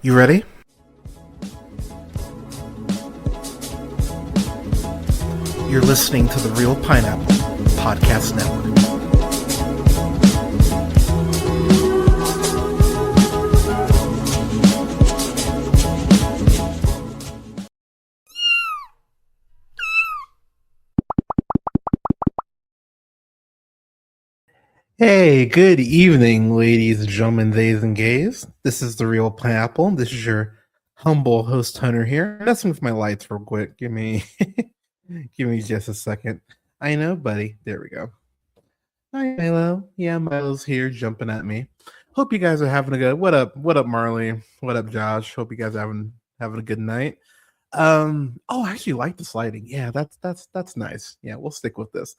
You ready? You're listening to the Real Pineapple Podcast Network. Hey, good evening, ladies and gentlemen, theys and gays. This is the Real Pineapple. This is your humble host Hunter here. Messing with my lights real quick. Give me just a second. I know, buddy. There we go. Hi, Milo. Yeah, Milo's here jumping at me. Hope you guys are having a good. What up, Marley? What up, Josh? Hope you guys are having a good night. I actually like the sliding. Yeah, that's nice. Yeah, we'll stick with this.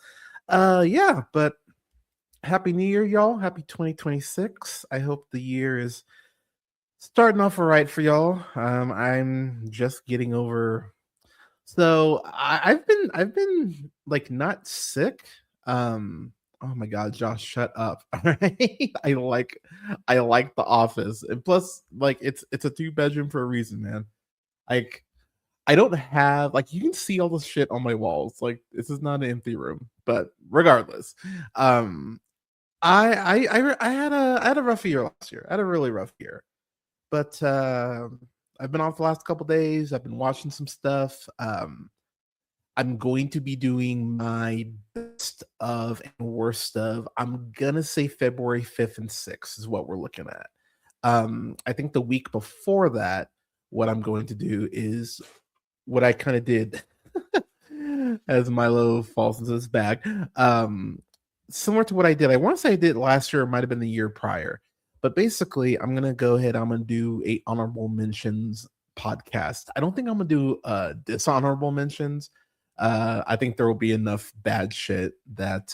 Yeah, but Happy New Year, y'all. Happy 2026. I hope the year is starting off all right for y'all. I'm just getting over. So I've been like not sick. Oh my god, Josh, shut up. All right. I like The Office. And plus, like it's a two-bedroom for a reason, man. Like I don't have like you can see all this shit on my walls. Like this is not an empty room. But regardless, um I had a rough year last year. I had a really rough year, but I've been off the last couple days. I've been watching some stuff. I'm going to be doing my best of and worst of. I'm gonna say February 5th and 6th is what we're looking at. I think the week before that, what I'm going to do is what I kind of did as Milo falls into this bag. Similar to what I did. I want to say I did last year, it might have been the year prior. But basically, I'm gonna go ahead. I'm gonna do a honorable mentions podcast. I don't think I'm gonna do dishonorable mentions. I think there will be enough bad shit that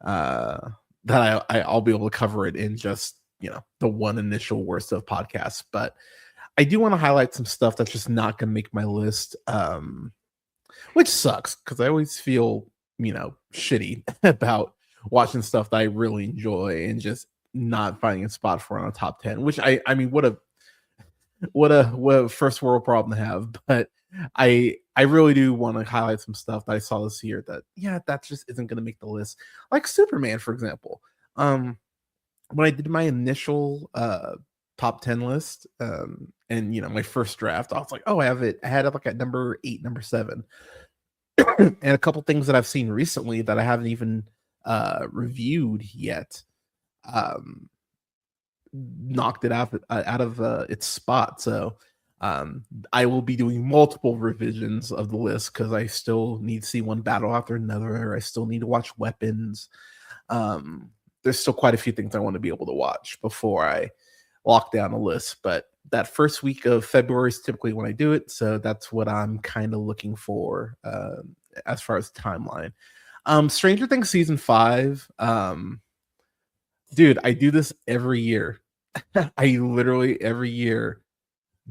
I'll be able to cover it in just the one initial worst of podcasts. But I do want to highlight some stuff that's just not gonna make my list. Which sucks because I always feel shitty about watching stuff that I really enjoy and just not finding a spot for on a top 10, which I mean what a first world problem to have. But I really do want to highlight some stuff that I saw this year that just isn't going to make the list, like Superman, for example. When I did my initial top 10 list, and my first draft, I was like, oh, I had it like at number 8, number 7. And a couple things that I've seen recently that I haven't even reviewed yet knocked it out of its spot. So I will be doing multiple revisions of the list because I still need to see one battle after another. I still need to watch Weapons. There's still quite a few things I want to be able to watch before I lock down a list. But that first week of February is typically when I do it. So that's what I'm kind of looking for as far as timeline. Stranger Things season 5. Dude, I do this every year. I literally every year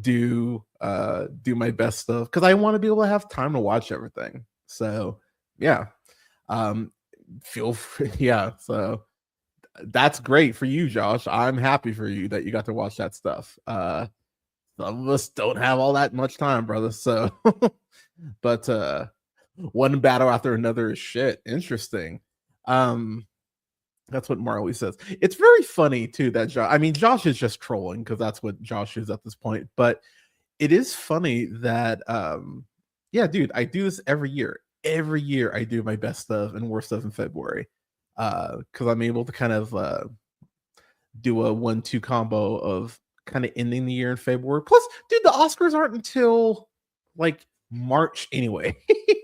do my best stuff because I want to be able to have time to watch everything. So yeah. Feel free, yeah. So that's great for you, Josh. I'm happy for you that you got to watch that stuff. Some of us don't have all that much time, brother. So, but one battle after another is shit. Interesting. That's what Marley says. It's very funny too that Josh. I mean, Josh is just trolling because that's what Josh is at this point. But it is funny that, yeah, dude, I do this every year. Every year, I do my best stuff and worst stuff in February. Because I'm able to kind of do a 1-2 combo of kind of ending the year in February. Plus, dude, the Oscars aren't until like March anyway,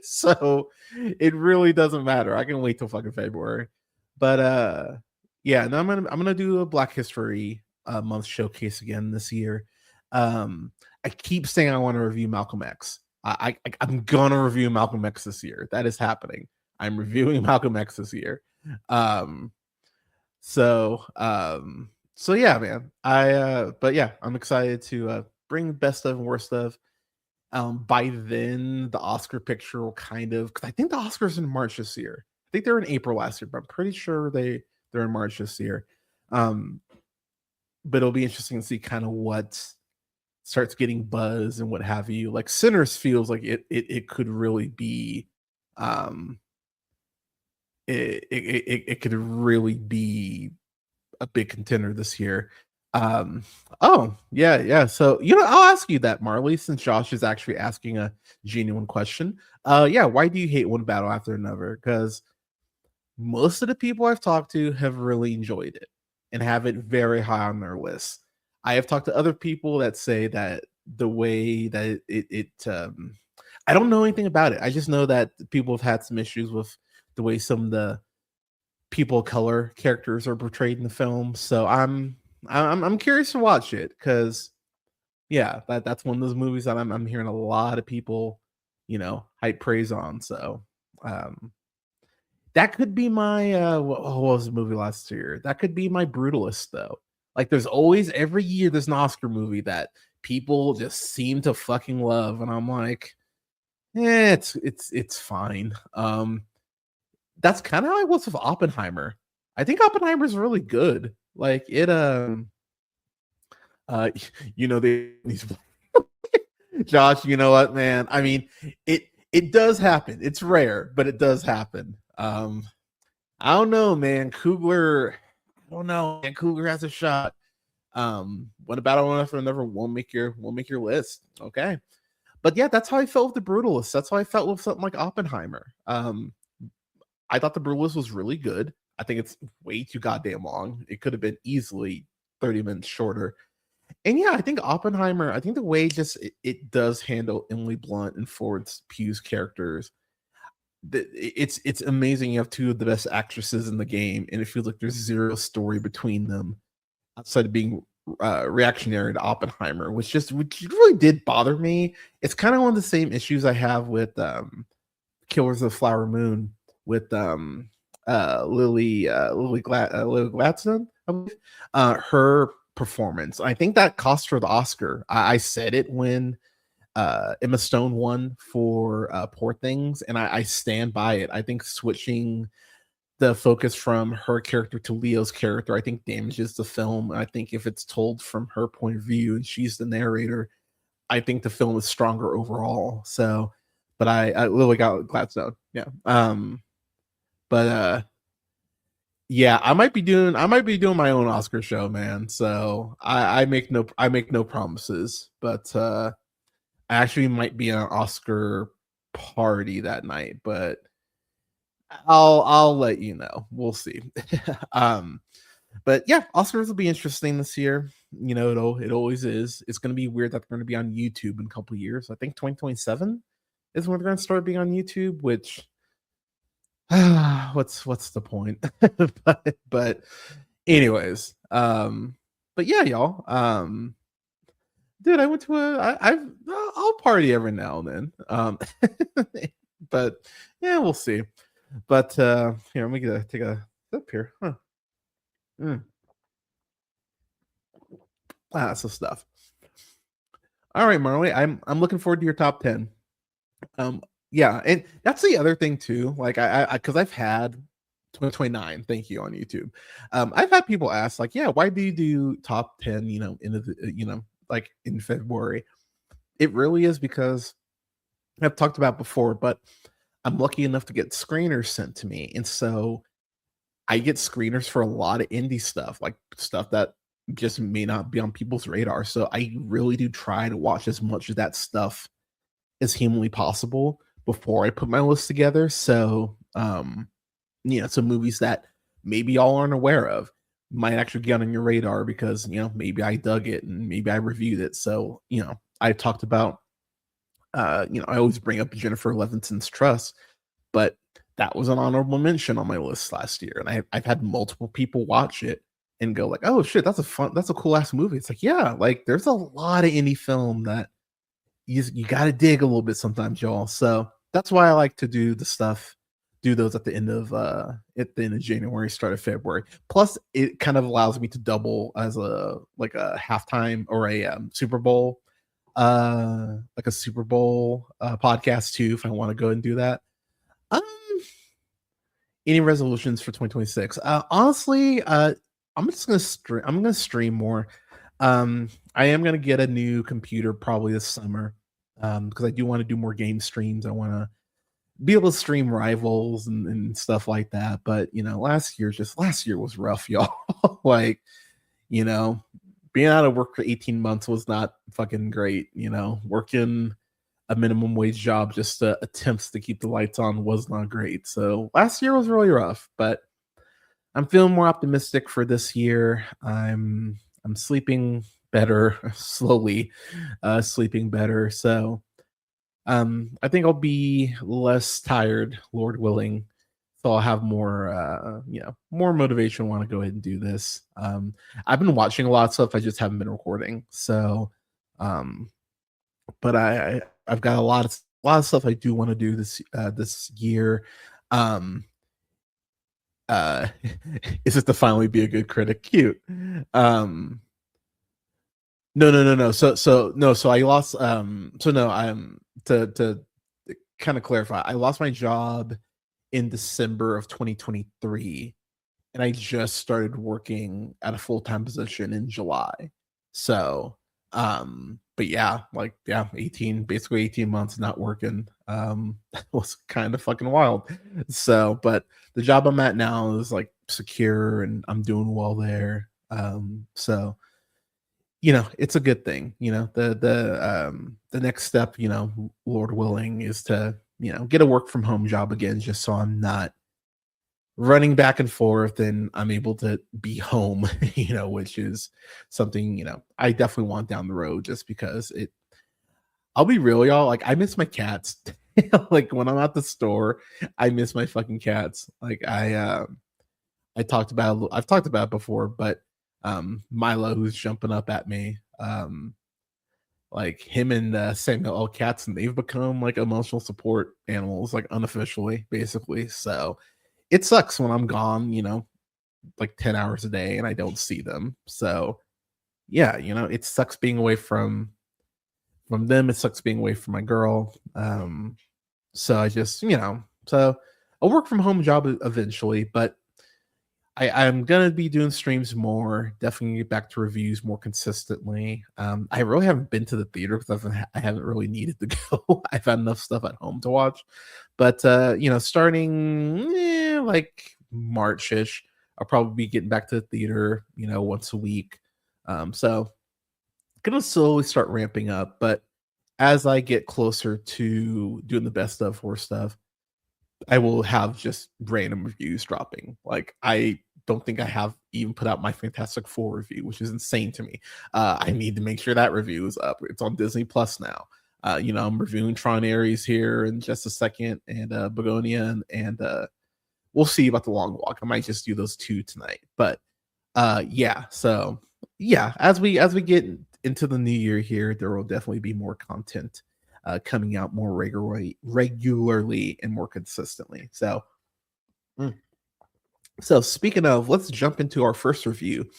so it really doesn't matter. I can wait till fucking February. But yeah, no, I'm gonna do a Black History Month showcase again this year. I keep saying I want to review Malcolm X. I'm gonna review Malcolm X this year. That is happening. I'm reviewing Malcolm X this year. So yeah, man. But yeah, I'm excited to bring best of and worst of. By then the Oscar picture will kind of, because I think the Oscars in March this year. I think they're in April last year, but I'm pretty sure they're in March this year. But it'll be interesting to see kind of what starts getting buzz and what have you. Like Sinners feels like it could really be um it could really be a big contender this year. Um, oh, yeah, yeah. So, I'll ask you that, Marley, since Josh is actually asking a genuine question. Yeah, why do you hate one battle after another? Because most of the people I've talked to have really enjoyed it and have it very high on their list. I have talked to other people that say that the way that I don't know anything about it. I just know that people have had some issues with the way some of the people of color characters are portrayed in the film. So I'm curious to watch it because yeah, that's one of those movies that I'm hearing a lot of people, hype praise on. So um that could be my what was the movie last year? That could be my brutalist though. Like there's always every year there's an Oscar movie that people just seem to fucking love, and I'm like, it's fine. That's kind of how I was with Oppenheimer. I think Oppenheimer's really good. Like it uh these Josh, you know what, man? I mean, it does happen. It's rare, but it does happen. I don't know, man. Coogler, I don't know, man. Coogler has a shot. What about one after another won't make your list. Okay. But yeah, that's how I felt with the Brutalist. That's how I felt with something like Oppenheimer. I thought the Brutalist was really good. I think it's way too goddamn long. It could have been easily 30 minutes shorter. And yeah, I think Oppenheimer, I think the way just it does handle Emily Blunt and Florence Pugh's characters, it's amazing. You have two of the best actresses in the game, and it feels like there's zero story between them outside of being reactionary to Oppenheimer, which really did bother me. It's kind of one of the same issues I have with Killers of the Flower Moon with Lily Gladstone, I believe. Her performance, I think that cost her the Oscar. I said it when Emma Stone won for Poor Things, and I stand by it. I think switching the focus from her character to Leo's character, I think damages the film. I think if it's told from her point of view and she's the narrator, I think the film is stronger overall. So, but I Lily got Gladstone, yeah. But yeah, I might be doing my own Oscar show, man. So I make no promises, but I actually might be at an Oscar party that night, but I'll let you know. We'll see. um, but yeah, Oscars will be interesting this year. It always is. It's going to be weird that they're going to be on YouTube in a couple of years. I think 2027 is when they're going to start being on YouTube. Which, what's the point? but anyways, but yeah, y'all. Dude, I went to I'll party every now and then. But yeah, we'll see. But here, let me take a sip here. Huh. Mm. That's the stuff. All right, Marley, I'm looking forward to your top 10. Um, yeah, and that's the other thing too. Like because I've had 2029, thank you, on YouTube. I've had people ask, like, yeah, why do you do top 10, in the like in February? It really is because I've talked about before, but I'm lucky enough to get screeners sent to me. And so I get screeners for a lot of indie stuff, like stuff that just may not be on people's radar. So I really do try to watch as much of that stuff as humanly possible before I put my list together. So, some movies that maybe y'all aren't aware of might actually get on your radar because, maybe I dug it and maybe I reviewed it. So, I talked about, I always bring up Jennifer Levinson's Trust, but that was an honorable mention on my list last year. And I've had multiple people watch it and go like, oh shit, that's a cool ass movie. It's like, yeah, like there's a lot of indie film that you got to dig a little bit sometimes, y'all. So that's why I like to do those at the end of January, start of February. Plus, it kind of allows me to double as a halftime or a Super Bowl, like a Super Bowl podcast too, if I want to go and do that. Um, any resolutions for 2026? Honestly, I'm just gonna stream. I'm gonna stream more. I am gonna get a new computer probably this summer, because I do wanna do more game streams. I wanna be able to stream Rivals and stuff like that, but, last year was rough, y'all. Like, you know, being out of work for 18 months was not fucking great, working a minimum wage job just to attempts to keep the lights on was not great. So, last year was really rough, but I'm feeling more optimistic for this year. I'm sleeping better, slowly, sleeping better. So, I think I'll be less tired, Lord willing. So I'll have more, more motivation. Want to go ahead and do this. I've been watching a lot of stuff. I just haven't been recording. So, um, but I've got a lot of stuff I do want to do this year. Um, uh, is it to finally be a good critic? Cute. Um, no, no, no, no. So no. So I lost. So no. To kind of clarify. I lost my job in December of 2023, and I just started working at a full-time position in July. So, but yeah, like yeah, 18 months not working. Was kind of fucking wild. So, but the job I'm at now is like secure and I'm doing well there. So it's a good thing. The next step, Lord willing, is to, get a work from home job again, just so I'm not running back and forth and I'm able to be home, which is something, I definitely want down the road just because I'll be real, y'all. Like, I miss my cats. Like, when I'm at the store, I miss my fucking cats. Like, I've talked about it before, but Milo, who's jumping up at me, like him and Samuel L. Cats, and they've become like emotional support animals, like unofficially, basically. So it sucks when I'm gone, like 10 hours a day and I don't see them. So yeah, it sucks being away from them. It sucks being away from my girl. So I just, so I'll work from home job eventually, but I'm gonna be doing streams more. Definitely get back to reviews more consistently. I really haven't been to the theater because I haven't really needed to go. I've had enough stuff at home to watch. But starting like March-ish, I'll probably be getting back to the theater, once a week. So gonna slowly start ramping up. But as I get closer to doing the best of worst stuff, I will have just random reviews dropping. Like, I don't think I have even put out my Fantastic Four review, which is insane to me. I need to make sure that review is up. It's on Disney Plus now. I'm reviewing Tron Aries here in just a second, and Begonia, and we'll see about the Long Walk. I might just do those two tonight. But yeah, so yeah, as we get into the new year here, there will definitely be more content coming out more regularly and more consistently. So, mm. So speaking of, let's jump into our first review,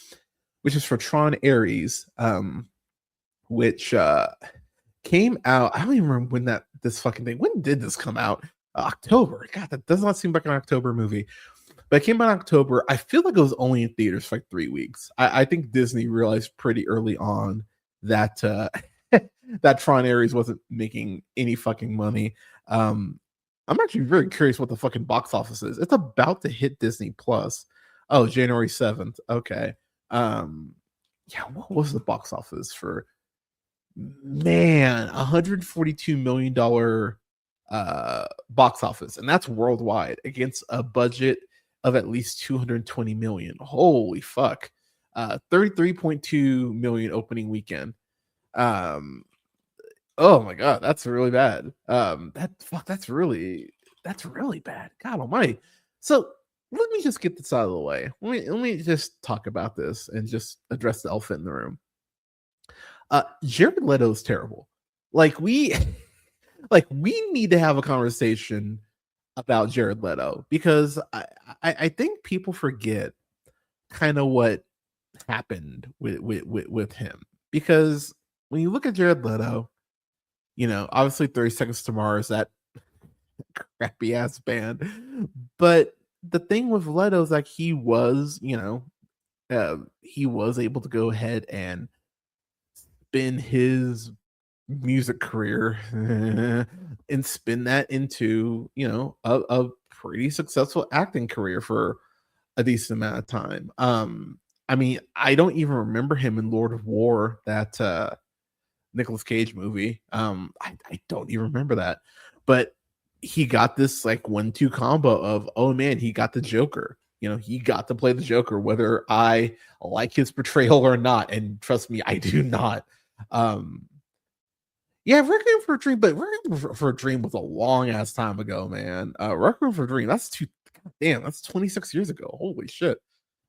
which is for Tron Aries, which came out. I don't even remember when this fucking thing. When did this come out? October. God, that does not seem like an October movie. But it came out in October. I feel like it was only in theaters for like 3 weeks. I think Disney realized pretty early on that that Tron Ares wasn't making any fucking money. I'm actually very curious what the fucking box office is. It's about to hit Disney Plus. Oh, January 7th. Okay. Yeah, what was the box office for, man, $142 million box office, and that's worldwide against a budget of at least 220 million. Holy fuck. 33.2 million opening weekend. Um Oh my god, that's really bad. That's really bad. God almighty. So let me just get this out of the way. Let me just talk about this and just address the elephant in the room. Jared Leto is terrible. Like, we like we need to have a conversation about Jared Leto, because I think people forget kind of what happened with him. Because when you look at Jared Leto, obviously 30 Seconds to Mars, that crappy ass band. But the thing with Leto is like he was able to go ahead and spin his music career and spin that into, a pretty successful acting career for a decent amount of time. I mean, I don't even remember him in Lord of War, that Nicolas Cage movie. I don't even remember that. But he got this like 1-2 combo of, oh man, he got the Joker. He got to play the Joker, whether I like his portrayal or not. And trust me, I do not. Um, yeah, Requiem for a Dream, but Requiem for a Dream was a long ass time ago, man. Requiem for a Dream, damn, that's 26 years ago. Holy shit.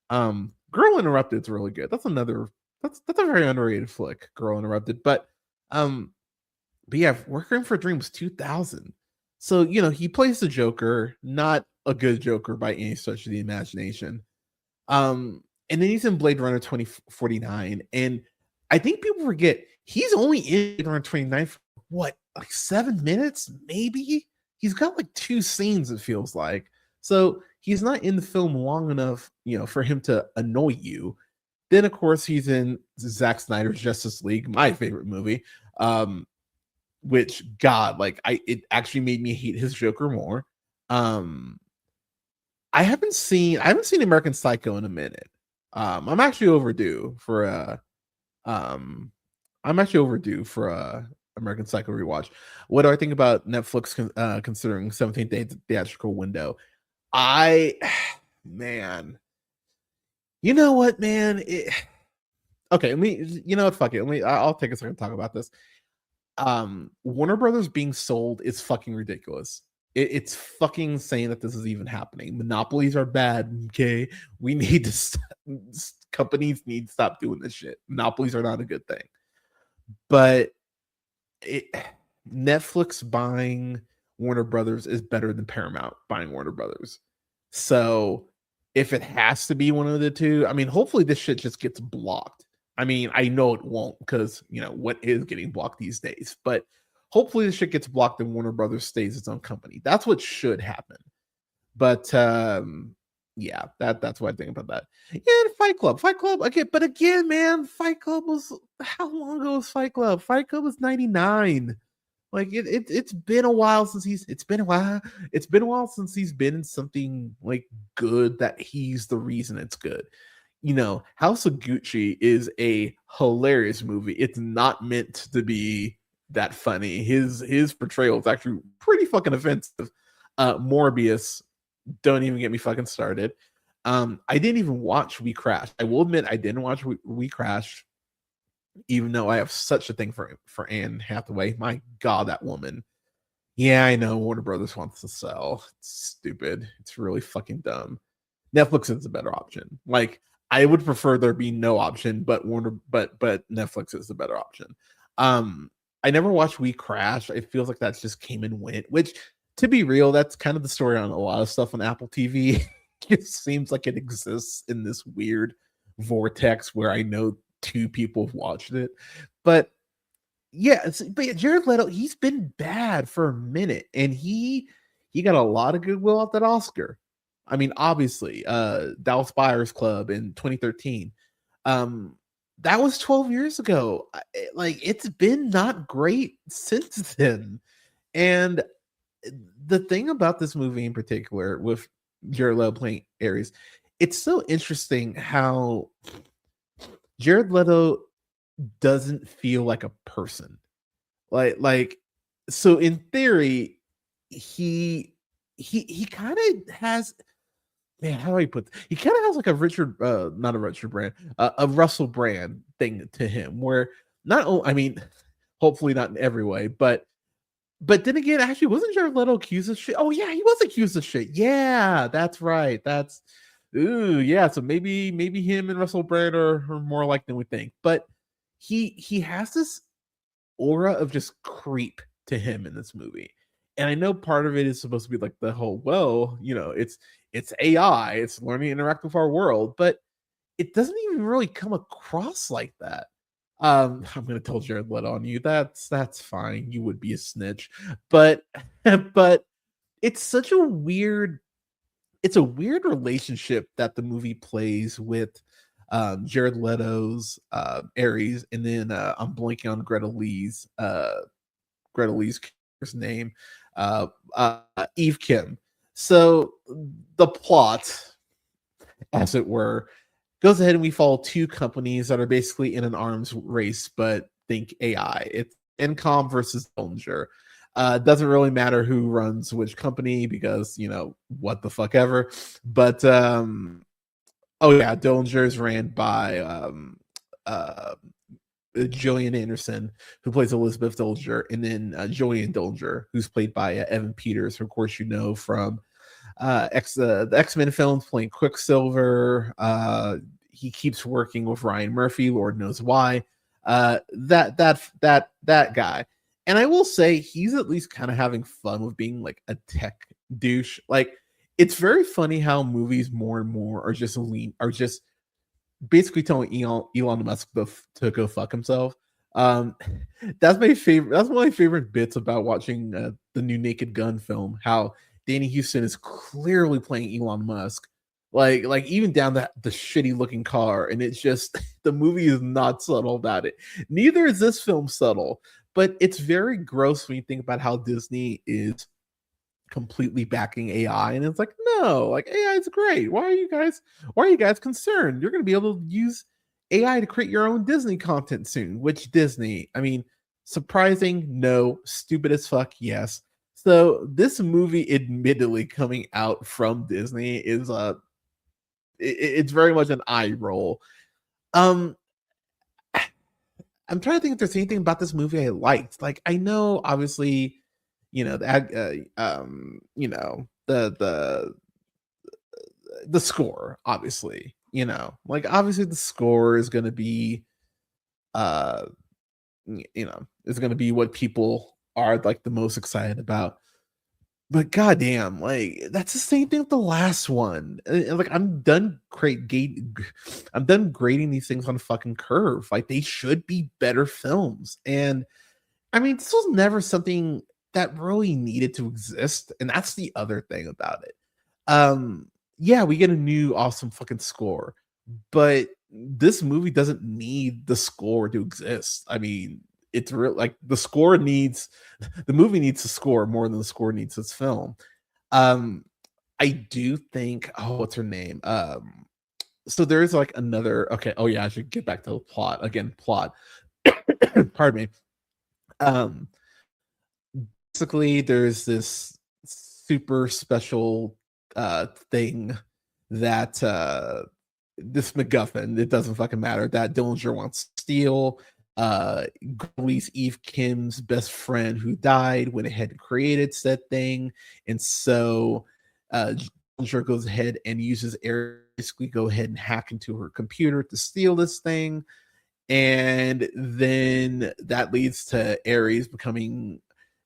Girl Interrupted is really good. That's a very underrated flick, Girl Interrupted. Um, but yeah, Requiem for a Dream was 2000. So, he plays the Joker, not a good Joker by any stretch of the imagination. And then he's in Blade Runner 2049. And I think people forget he's only in Blade Runner 29 for what, like 7 minutes, maybe? He's got like 2 scenes, it feels like. So he's not in the film long enough, for him to annoy you. Then, of course, he's in Zack Snyder's Justice League, my favorite movie. Which, God, like, it actually made me hate his Joker more. I haven't seen American Psycho in a minute. I'm actually overdue for a American Psycho rewatch. What do I think about Netflix considering 17th day theatrical window? Man, you know what, man? Okay, you know what? Fuck it. I'll take a second to talk about this. Warner Brothers being sold is fucking ridiculous. It's fucking insane that this is even happening. Monopolies are bad. Okay, we need to companies need to stop doing this shit. Monopolies are not a good thing. But Netflix buying Warner Brothers is better than Paramount buying Warner Brothers. So if it has to be one of the two, I mean, hopefully this shit just gets blocked. I mean, I know it won't because, what is getting blocked these days, but hopefully this shit gets blocked and Warner Brothers stays its own company. That's what should happen. But yeah, that's what I think about that. Yeah, Fight Club, again, but again, man, Fight Club was, how long ago was Fight Club? Fight Club was 99. Like it's been a while since it's been a while since he's been in something like good that he's the reason it's good. House of Gucci is a hilarious movie. It's not meant to be that funny. His portrayal is actually pretty fucking offensive. Morbius, don't even get me fucking started. I didn't even watch We Crash. I will admit I didn't watch We Crash, even though I have such a thing for Anne Hathaway. My God, that woman. Yeah, I know Warner Brothers wants to sell. It's stupid. It's really fucking dumb. Netflix is a better option. Like, I would prefer there be no option, but Netflix is the better option. I never watched We Crash. It feels like that just came and went, which, to be real, that's kind of the story on a lot of stuff on Apple TV. It seems like it exists in this weird vortex where I know 2 people have watched it. But yeah, Jared Leto, he's been bad for a minute, and he got a lot of goodwill off that Oscar. I mean, obviously, Dallas Buyers Club in 2013. That was 12 years ago. Like, it's been not great since then. And the thing about this movie in particular, with Jared Leto playing Aries, it's so interesting how Jared Leto doesn't feel like a person. Like so in theory, he kind of has, man, how do I put this? He kind of has like not a Richard Brand, a Russell Brand thing to him, where I mean, hopefully not in every way, but then again, actually, wasn't Jared Leto accused of shit? Oh yeah, he was accused of shit. Yeah, that's right. Ooh, yeah. So maybe him and Russell Brand are more alike than we think. But he has this aura of just creep to him in this movie. And I know part of it is supposed to be like the whole, well, it's AI, it's learning to interact with our world, but it doesn't even really come across like that. I'm gonna tell Jared Leto on you. That's fine. You would be a snitch, but but it's such a weird relationship that the movie plays with Jared Leto's Aries, and then I'm blanking on Greta Lee's character's name, uh, uh, Eve Kim. So the plot, as it were, goes ahead and we follow two companies that are basically in an arms race, but think AI. It's Incom versus Dillinger. Doesn't really matter who runs which company because what the fuck ever. But oh yeah, Dillinger is ran by uh, Jillian Anderson, who plays Elizabeth Dillinger, and then Julian Dillinger, who's played by Evan Peters, who of course you know from the X-Men films, playing Quicksilver. He keeps working with Ryan Murphy, Lord knows why. That guy. And I will say he's at least kind of having fun with being like a tech douche. Like it's very funny how movies more and more are just basically telling Elon Musk to go fuck himself. Um, that's my favorite. That's one of my favorite bits about watching the new Naked Gun film. How Danny Houston is clearly playing Elon Musk, like even down the shitty looking car, and it's just the movie is not subtle about it. Neither is this film subtle, but it's very gross when you think about how Disney is completely backing AI, and it's like, no, like AI is great. Why are you guys concerned? You're gonna be able to use AI to create your own Disney content soon. Which Disney? I mean, surprising, no. Stupid as fuck, yes. So this movie, admittedly coming out from Disney, is it's very much an eye roll. Um, I'm trying to think if there's anything about this movie I liked. Like, I know, obviously, the score, obviously, like obviously the score is going to be, uh, is going to be what people are like the most excited about. But goddamn, like that's the same thing with the last one. And, like I'm done grading these things on a fucking curve. Like they should be better films. And I mean, this was never something that really needed to exist, and that's the other thing about it. Yeah, we get a new awesome fucking score, but this movie doesn't need the score to exist. I mean, it's real like the movie needs to score more than the score needs its film. Um, I do think, oh, what's her name? So there is like another. Okay, oh yeah, I should get back to the plot again. Plot. Pardon me. Um, Basically there's this super special thing that this MacGuffin, it doesn't fucking matter, that Dillinger wants to steal. Gully's Eve Kim's best friend who died went ahead and created said thing. And so Dillinger goes ahead and uses Aries, basically go ahead and hack into her computer to steal this thing. And then that leads to Aries becoming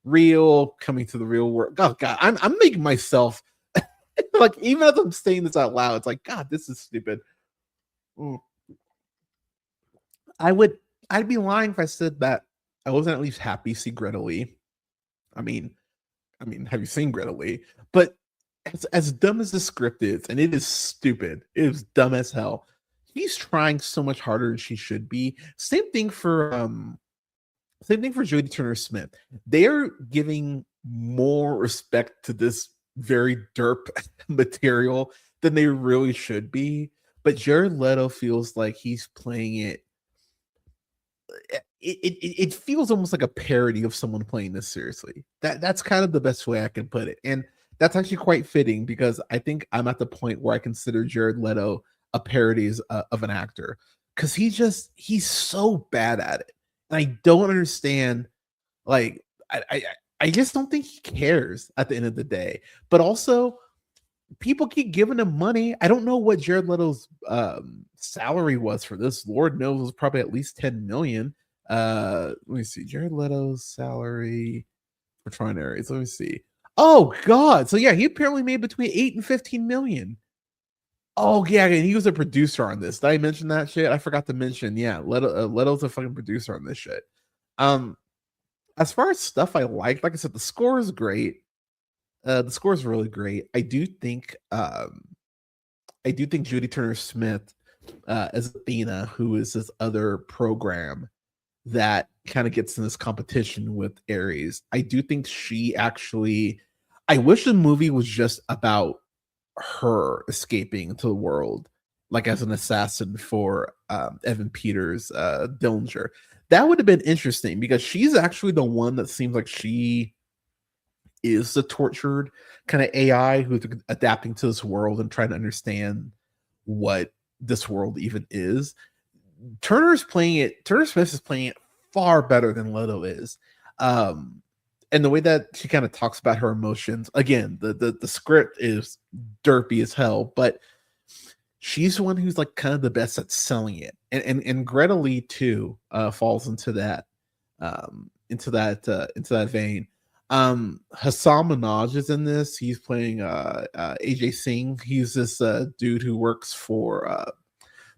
real, coming to the real world. Oh god, I'm making myself like, even as I'm saying this out loud, it's like, god, this is stupid. Mm. I would I'd be lying if I said that I wasn't at least happy to see Greta Lee. I mean, have you seen Greta Lee? But as dumb as the script is, and it is stupid, it is dumb as hell. She's trying so much harder than she should be. Same thing for Jodie Turner Smith. They are giving more respect to this very derp material than they really should be. But Jared Leto feels like he's playing it. It feels almost like a parody of someone playing this seriously. That's kind of the best way I can put it, and that's actually quite fitting because I think I'm at the point where I consider Jared Leto a parody of an actor, because he's so bad at it, and I don't understand. Like I just don't think he cares at the end of the day. But also, people keep giving him money. I don't know what Jared Leto's salary was for this. Lord knows it was probably at least 10 million. Let me see. Jared Leto's salary for Tron Aries. Let me see. Oh god. So yeah, he apparently made between 8 and 15 million. Oh yeah, and he was a producer on this. Did I mention that shit? I forgot to mention. Yeah, Leto's a fucking producer on this shit. Um, as far as stuff I like I said, the score is great. The score is really great. I do think Judy Turner Smith as Athena, who is this other program that kind of gets in this competition with Aries. I do think she actually. I wish the movie was just about her escaping into the world, like as an assassin for Evan Peters, Dillinger. That would have been interesting because she's actually the one that seems like she is the tortured kind of AI who's adapting to this world and trying to understand what this world even is. Turner's playing it. Turner Smith is playing it far better than Leto is. Um, and the way that she kind of talks about her emotions, again, the script is derpy as hell, but she's the one who's like kind of the best at selling it. And Greta Lee too falls into that vein. Hassan Minaj is in this. He's playing AJ Singh. He's this dude who works for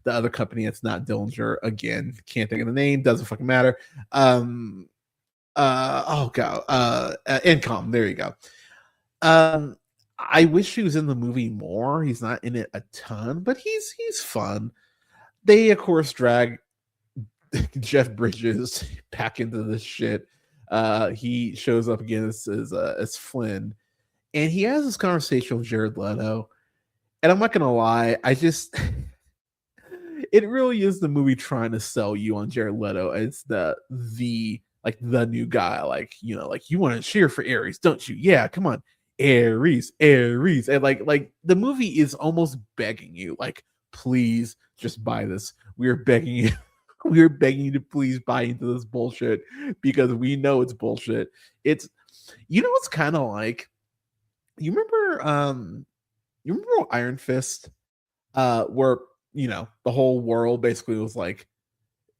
the other company that's not Dillinger. Again, can't think of the name, doesn't fucking matter. Oh god, Income. There you go. I wish he was in the movie more. He's not in it a ton, but he's fun. They of course drag Jeff Bridges back into this shit. He shows up again as Flynn, and he has this conversation with Jared Leto. And I'm not gonna lie, I just it really is the movie trying to sell you on Jared Leto as the like the new guy, like like you want to cheer for Aries, don't you? Yeah, come on, Aries, Aries, and like the movie is almost begging you, like, please just buy this. We're begging you. We're begging you to please buy into this bullshit because we know it's bullshit. It's what's kind of like you remember Iron Fist where the whole world basically was like,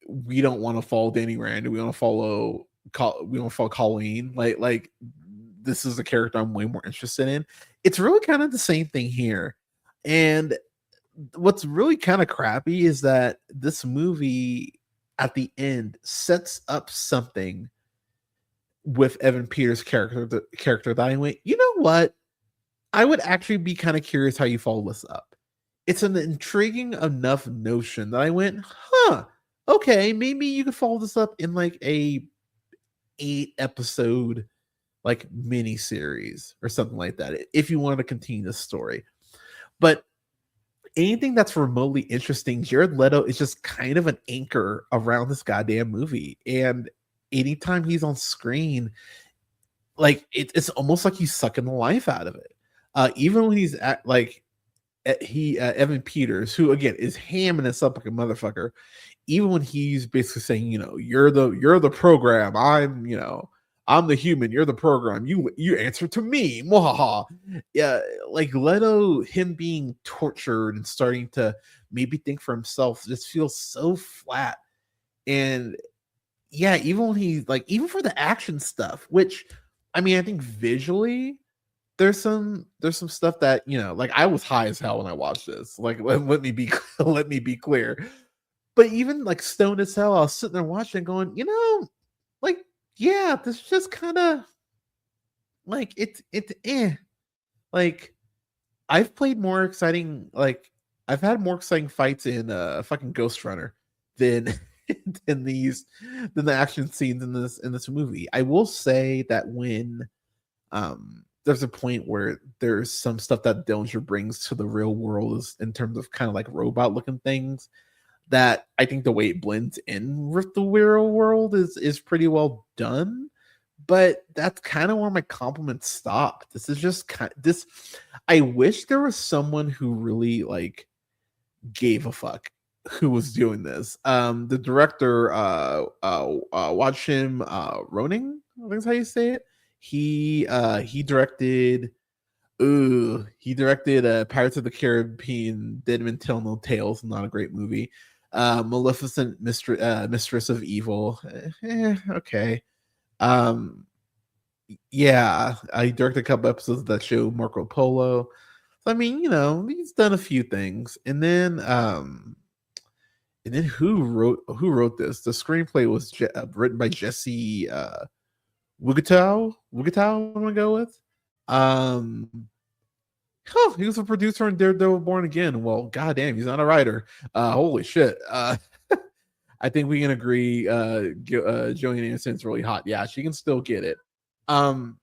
we don't want to follow Danny Rand, we want to follow Colleen. Like this is a character I'm way more interested in. It's really kind of the same thing here. And what's really kind of crappy is that this movie at the end sets up something with Evan Peters' character that I went, you know what? I would actually be kind of curious how you follow this up. It's an intriguing enough notion that I went, huh, okay, maybe you could follow this up in like a 8-episode like mini series or something like that if you want to continue the story. But anything that's remotely interesting, Jared Leto is just kind of an anchor around this goddamn movie. And anytime he's on screen, like it's almost like he's sucking the life out of it. Even when he's at like Evan Peters, who again is hamming us up like a motherfucker, even when he's basically saying, you're the program, I'm the human, you're the program, you answer to me, mwahaha. Yeah, like Leto, him being tortured and starting to maybe think for himself just feels so flat. And yeah, even when he's like, even for the action stuff, which I mean, I think visually there's some stuff that like I was high as hell when I watched this. Like let me be let me be clear. But even like stoned as hell, I was sitting there watching, going, like yeah, this just kind of like it's like I've played more exciting I've had more exciting fights in fucking Ghost Runner than than than the action scenes in this movie. I will say that when there's a point where there's some stuff that Dillinger brings to the real world is in terms of kind of like robot looking things that I think the way it blends in with the real world is pretty well done. But that's kind of where my compliments stop. This is just this. I wish there was someone who really like gave a fuck who was doing this. The director, watch him, Roning, I think is how you say it. He directed. Ooh, he directed Pirates of the Caribbean, Dead Men Tell No Tales, not a great movie. Maleficent, Mistress of Evil. Okay. Um, yeah, I directed a couple episodes of that show, Marco Polo. So, I mean, he's done a few things, and then who wrote this? The screenplay was written by Jesse Wugatow. I'm gonna go with. Um, Oh, he was a producer on Daredevil Born Again. Well, goddamn, he's not a writer. Holy shit. I think we can agree. Jillian Anderson's really hot. Yeah, she can still get it. Um,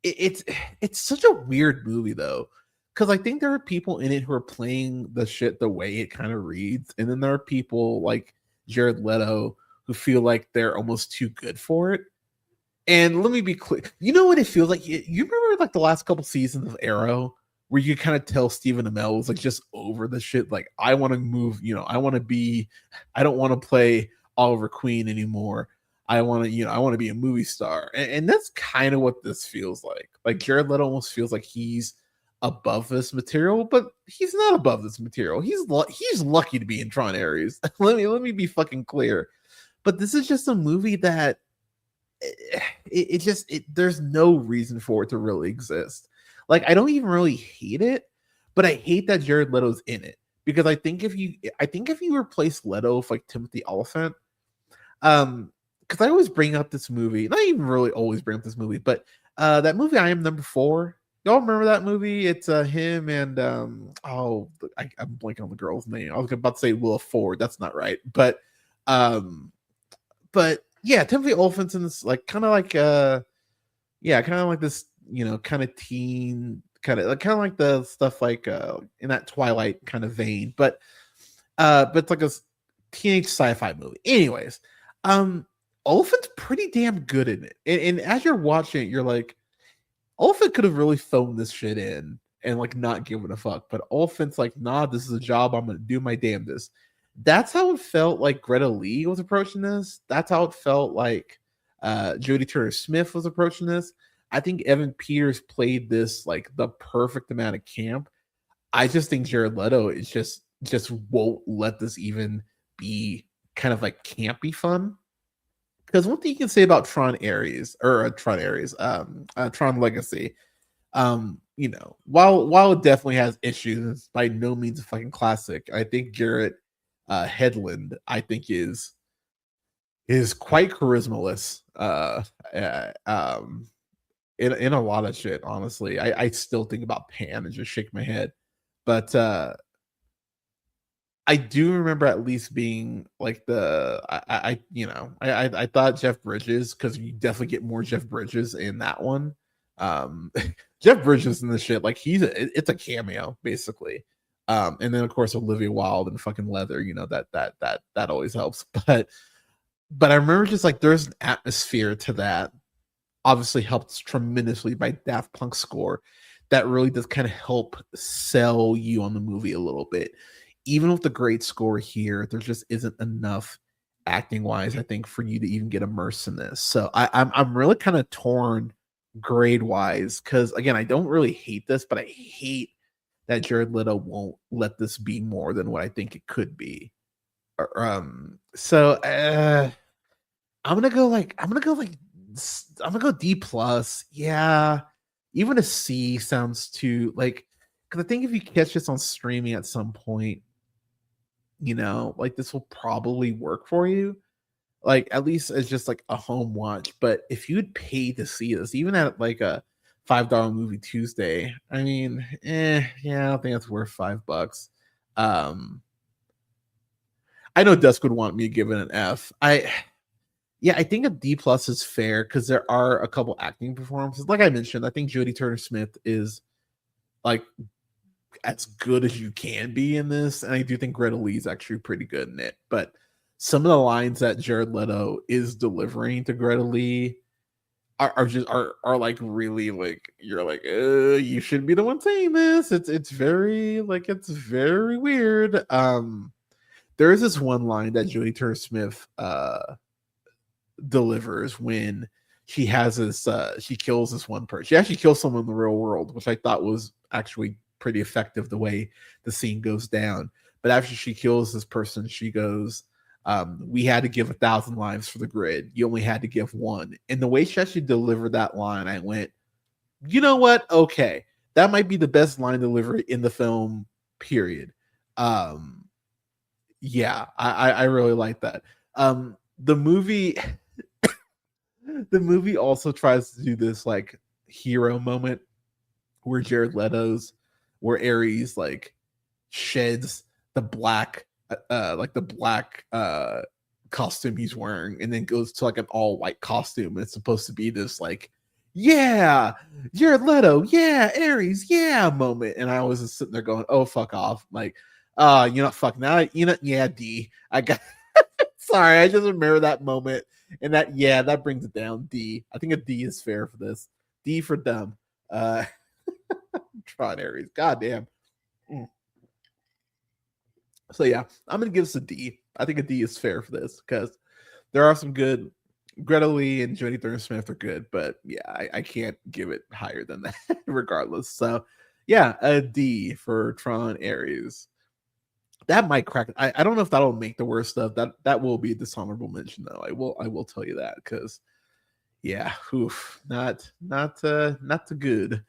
it's such a weird movie though, because I think there are people in it who are playing the shit the way it kind of reads, and then there are people like Jared Leto who feel like they're almost too good for it. And let me be clear. You know what it feels like? You remember like the last couple seasons of Arrow where you kind of tell Stephen Amell was like just over the shit. Like, I want to move, I don't want to play Oliver Queen anymore. I want to, I want to be a movie star. And that's kind of what this feels like. Like Jared Leto almost feels like he's above this material, but he's not above this material. He's lucky to be in Tron Aries. let me be fucking clear. But this is just a movie that there's no reason for it to really exist. Like, I don't even really hate it, but I hate that Jared Leto's in it, because I think if you replace Leto with like Timothy Oliphant, because I always bring up this movie, not even really always bring up this movie, but that movie I Am Number Four. Y'all remember that movie? It's him and I'm blanking on the girl's name. I was about to say Willa Ford. That's not right, um but yeah, Timothy Olyphant's in this like kind of like kind of like this, kind of teen kind of like the stuff like in that Twilight kind of vein, but it's like a teenage sci-fi movie. Anyways, Olyphant's pretty damn good in it. And as you're watching it, you're like, Oliphant could have really phoned this shit in and like not given a fuck. But Oliphant's like, nah, this is a job. I'm gonna do my damnedest. That's how it felt like Greta Lee was approaching this. That's how it felt like Jodie Turner Smith was approaching this. I think Evan Peters played this like the perfect amount of camp. I just think Jared Leto is just won't let this even be kind of like campy fun. Because one thing you can say about Tron Legacy, while it definitely has issues, it's by no means a fucking classic. I think Jarrett Headland, I think is quite charismaless. In a lot of shit, honestly. I still think about Pan and just shake my head. But I do remember at least being like I thought Jeff Bridges, because you definitely get more Jeff Bridges in that one. Um, Jeff Bridges in this shit, like it's a cameo basically. And then of course Olivia Wilde and fucking Leather, that always helps. But I remember just like there's an atmosphere to that, obviously helped tremendously by Daft Punk's score, that really does kind of help sell you on the movie a little bit. Even with the great score here, there just isn't enough acting wise, I think, for you to even get immersed in this. So I'm really kind of torn grade wise, because again, I don't really hate this, but I hate that Jared Leto won't let this be more than what I think it could be. So I'm gonna go D plus. Yeah, even a C sounds too like, because I think if you catch this on streaming at some point, like this will probably work for you. Like at least as just like a home watch. But if you'd pay to see this, even at like a $5 movie Tuesday, I mean, yeah, I don't think that's worth $5. Um, I know Dusk would want me to give it an F. I think a D plus is fair because there are a couple acting performances. Like I mentioned, I think Jodie Turner Smith is like as good as you can be in this, and I do think Greta Lee is actually pretty good in it. But some of the lines that Jared Leto is delivering to Greta Lee are like really like, you're like, you shouldn't be the one saying this. It's very like, it's very weird. There is this one line that Jodie Turner Smith delivers when she kills this one person. She actually kills someone in the real world, which I thought was actually pretty effective the way the scene goes down. But after she kills this person, she goes, we had to give 1,000 lives for the grid. You only had to give one. And the way she actually delivered that line, I went, you know what? Okay. That might be the best line delivery in the film, period. Yeah, I really like that. The movie the movie also tries to do this like hero moment where Aries like sheds the black costume he's wearing and then goes to like an all white costume, and it's supposed to be this like, yeah, Jared Leto, yeah, Aries, yeah moment. And I was just sitting there going, oh, fuck off. Like, fuck now, yeah, D. I got sorry, I just remember that moment. And that brings it down. D. I think a D is fair for this. D for dumb. Tron Aries. Goddamn. So yeah, I'm gonna give this a D. I think a D is fair for this because there are some good. Greta Lee and Jodie Turner-Smith are good, but yeah, I can't give it higher than that, regardless. So yeah, a D for Tron Aries. That might crack. I don't know if that'll make the worst stuff. That will be dishonorable mention though. I will tell you that because yeah, oof, not too good.